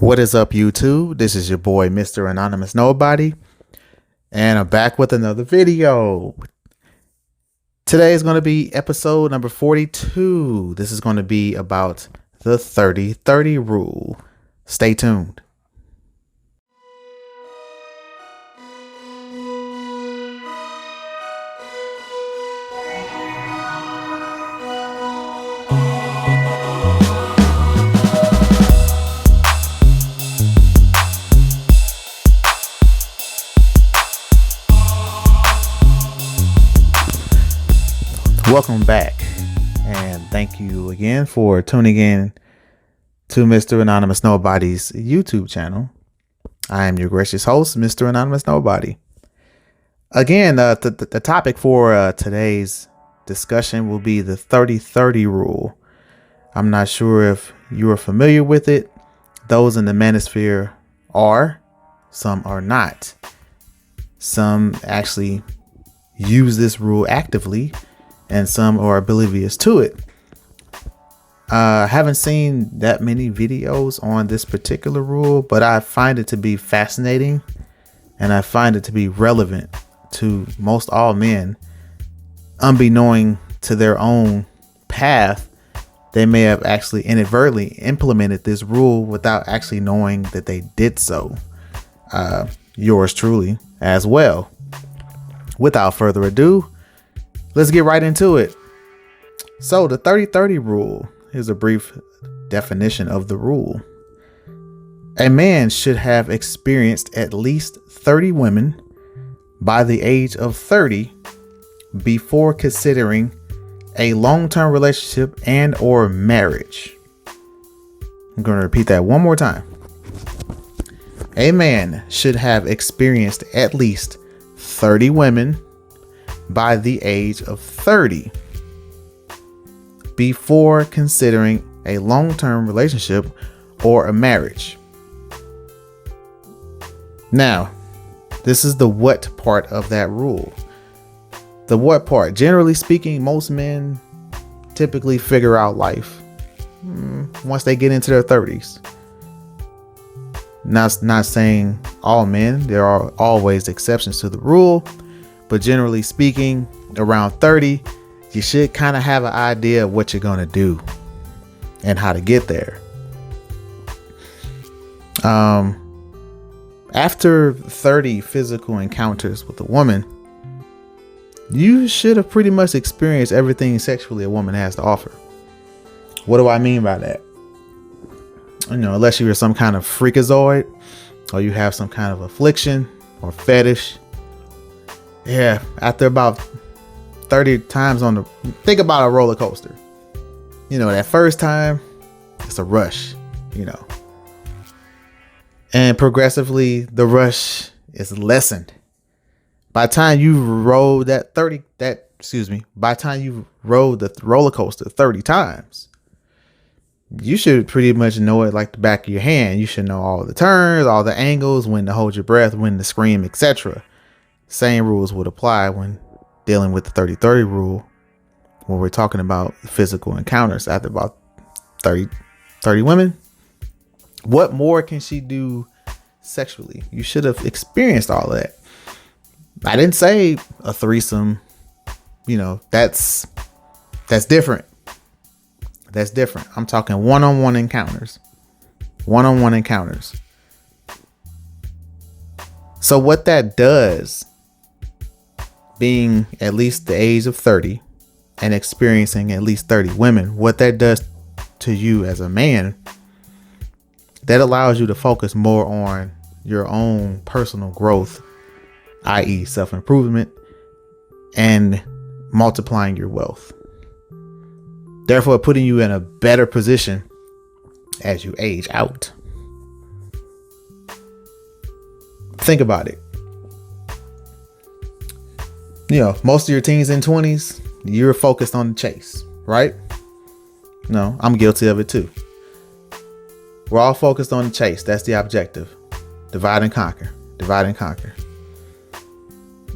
What is up, YouTube? This is your boy, Mr. Anonymous Nobody, and I'm back with another video. Today is going to be episode number 42. This is going to be about the 30-30 rule. Stay tuned. Welcome back, and thank you again for tuning in to Mr. Anonymous Nobody's YouTube channel. I am your gracious host, Mr. Anonymous Nobody. Again, the topic for today's discussion will be the 30-30 rule. I'm not sure if you are familiar with it. Those in the manosphere are, some are not. Some actually use this rule actively, and some are oblivious to it. I haven't seen that many videos on this particular rule, but I find it to be fascinating, and I find it to be relevant to most all men. Unbeknown to their own path, they may have actually inadvertently implemented this rule without actually knowing that they did so. Yours truly as well. Without further ado, let's get right into it. So the 30-30 rule, here's a brief definition of the rule. A man should have experienced at least 30 women by the age of 30 before considering a long-term relationship and or marriage. I'm going to repeat that one more time. A man should have experienced at least 30 women by the age of 30 before considering a long-term relationship or a marriage. Now, this is the what part of that rule. The what part, generally speaking, most men typically figure out life once they get into their 30s. Not saying all men, there are always exceptions to the rule. But generally speaking, around 30, you should kind of have an idea of what you're going to do and how to get there. After 30 physical encounters with a woman, you should have pretty much experienced everything sexually a woman has to offer. What do I mean by that? Unless you're some kind of freakazoid or you have some kind of affliction or fetish. Yeah, after about 30 times think about a roller coaster. That first time, it's a rush, and progressively the rush is lessened. By the time you rode by the time you rode the roller coaster 30 times, you should pretty much know it like the back of your hand. You should know all the turns, all the angles, when to hold your breath, when to scream, etc. Same rules would apply when dealing with the 30-30 rule when we're talking about physical encounters. After about 30 women, what more can she do sexually? You should have experienced all of that. I didn't say a threesome. That's different. That's different. I'm talking one-on-one encounters. One-on-one encounters. So what that does, being at least the age of 30 and experiencing at least 30 women, what that does to you as a man, that allows you to focus more on your own personal growth, i.e. self-improvement, and multiplying your wealth. Therefore, putting you in a better position as you age out. Think about it. Most of your teens and 20s, you're focused on the chase, right? No, I'm guilty of it too. We're all focused on the chase. That's the objective. Divide and conquer. Divide and conquer.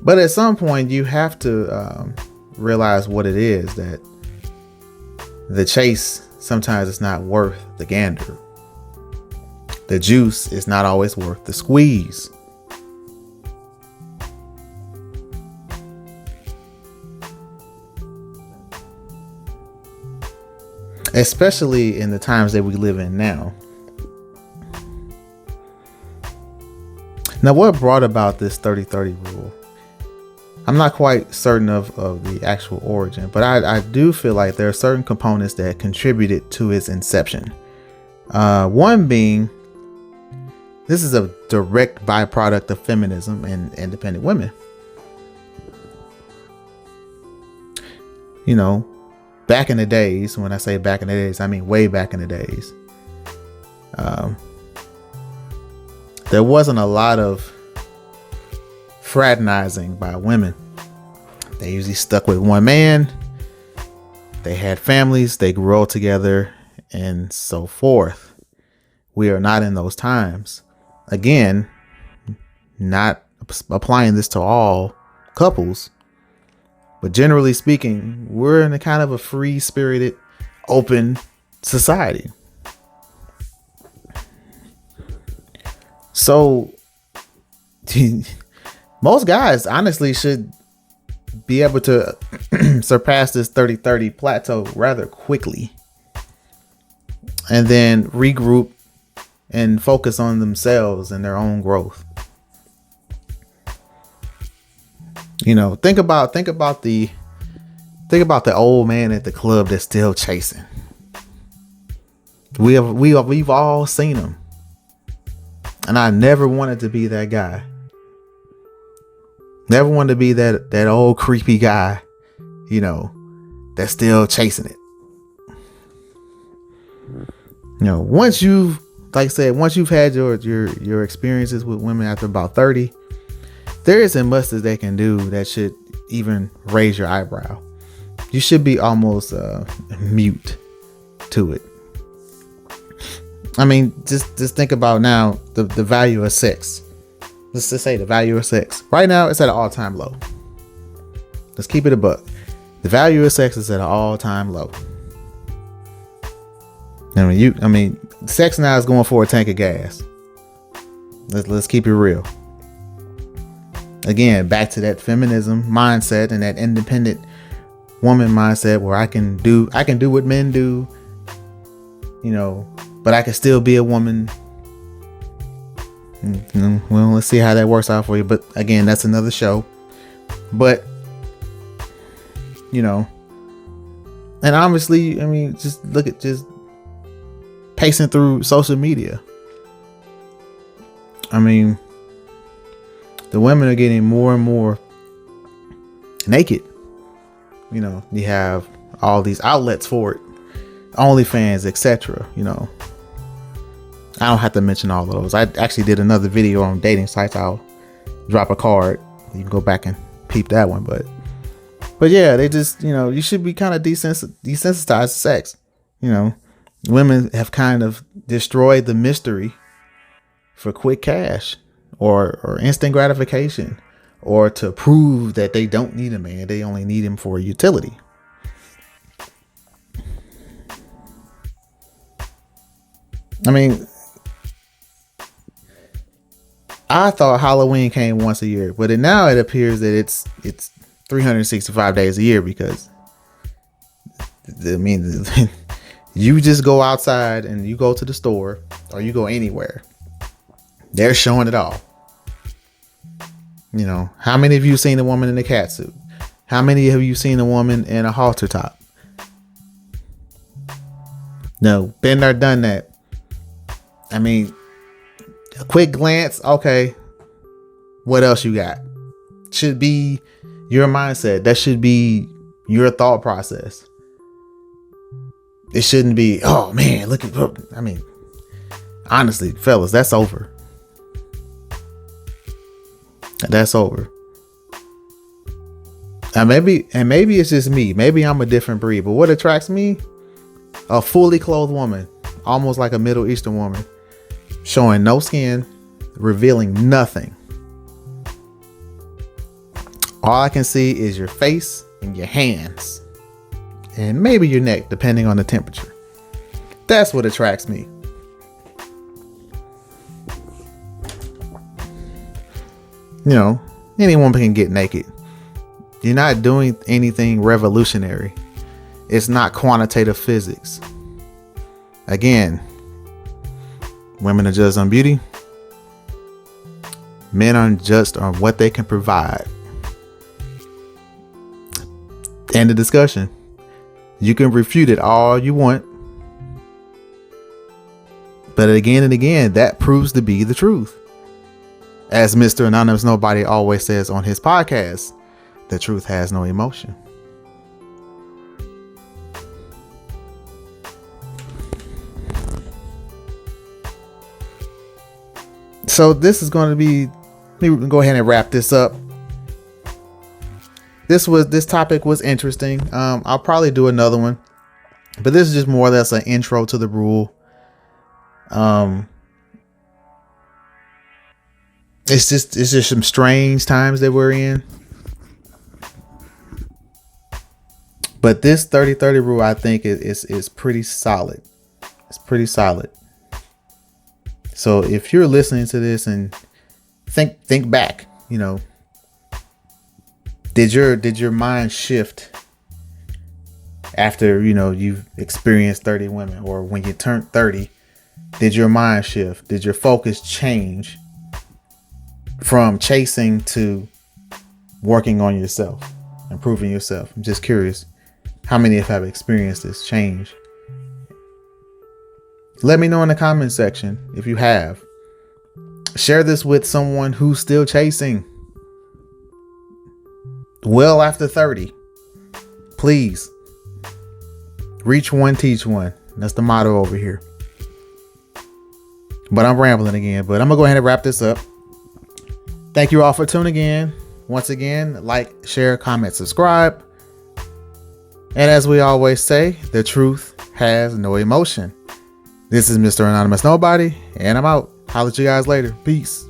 But at some point, you have to realize what it is, that the chase, sometimes it's not worth the gander. the juice is not always worth the squeeze. Especially in the times that we live in now. Now, what brought about this 30-30 rule? I'm not quite certain of the actual origin, but I do feel like there are certain components that contributed to its inception. One being, this is a direct byproduct of feminism and independent women. You know, back in the days, when I say back in the days, I mean way back in the days, there wasn't a lot of fraternizing by women. They usually stuck with one man. They had families, they grew old together, and so forth. We are not in those times. Again, not applying this to all couples, but generally speaking, we're in a kind of a free-spirited, open society. So most guys honestly should be able to surpass this 30-30 plateau rather quickly, and then regroup and focus on themselves and their own growth. You know, think about the old man at the club that's still chasing. We've all seen him. And I never wanted to be that guy. Never wanted to be that old creepy guy, you know, that's still chasing it. You know, once you've had your experiences with women after about 30, there isn't much that they can do that should even raise your eyebrow. You should be almost mute to it. I mean, just think about now the value of sex. Let's just say the value of sex. Right now, it's at an all-time low. Let's keep it a buck. The value of sex is at an all-time low. I mean, sex now is going for a tank of gas. Let's keep it real. Again, back to that feminism mindset and that independent woman mindset where I can do what men do, you know, but I can still be a woman. Well, let's see how that works out for you. But again, that's another show. But, you know, and obviously, I mean, just look at just pacing through social media. I mean, the women are getting more and more naked. You know, you have all these outlets for it, OnlyFans, etc. You know, I don't have to mention all of those. I actually did another video on dating sites. I'll drop a card. You can go back and peep that one. But yeah, they just, you know, you should be kind of desensitized to sex. You know, women have kind of destroyed the mystery for quick cash or instant gratification, or to prove that they don't need a man. They only need him for utility. I mean, I thought Halloween came once a year, but now it appears that it's 365 days a year, because I mean, you just go outside and you go to the store or you go anywhere, they're showing it all. You know, how many of you seen a woman in a catsuit? How many have you seen a woman in a halter top? No, been there, done that. I mean, a quick glance, okay, what else you got? Should be your mindset. That should be your thought process. It shouldn't be, oh man, look at, I mean, honestly, fellas, that's over. That's over. And maybe it's just me. Maybe I'm a different breed, but what attracts me? A fully clothed woman, almost like a Middle Eastern woman, showing no skin, revealing nothing. All I can see is your face and your hands, and maybe your neck, depending on the temperature. That's what attracts me. You know, any woman can get naked. You're not doing anything revolutionary. It's not quantitative physics. Again, women are judged on beauty. Men are judged on what they can provide. End of discussion. You can refute it all you want. But again and again, that proves to be the truth. As Mr. Anonymous Nobody always says on his podcast, the truth has no emotion. So this is going to be, maybe we can go ahead and wrap this up. This topic was interesting. I'll probably do another one, but this is just more or less an intro to the rule. It's just some strange times that we're in. But this 30-30 rule, I think is pretty solid. It's pretty solid. So if you're listening to this and think back, you know, did your mind shift after, you know, you've experienced 30 women, or when you turned 30, did your mind shift? Did your focus change from chasing to working on yourself, improving yourself? I'm just curious how many have experienced this change. Let me know in the comment section if you have. Share this with someone who's still chasing well after 30. Please. Reach one, teach one. That's the motto over here. But I'm rambling again. But I'm going to go ahead and wrap this up. Thank you all for tuning in. Once again, like, share, comment, subscribe. And as we always say, the truth has no emotion. This is Mr. Anonymous Nobody, and I'm out. Holler at you guys later. Peace.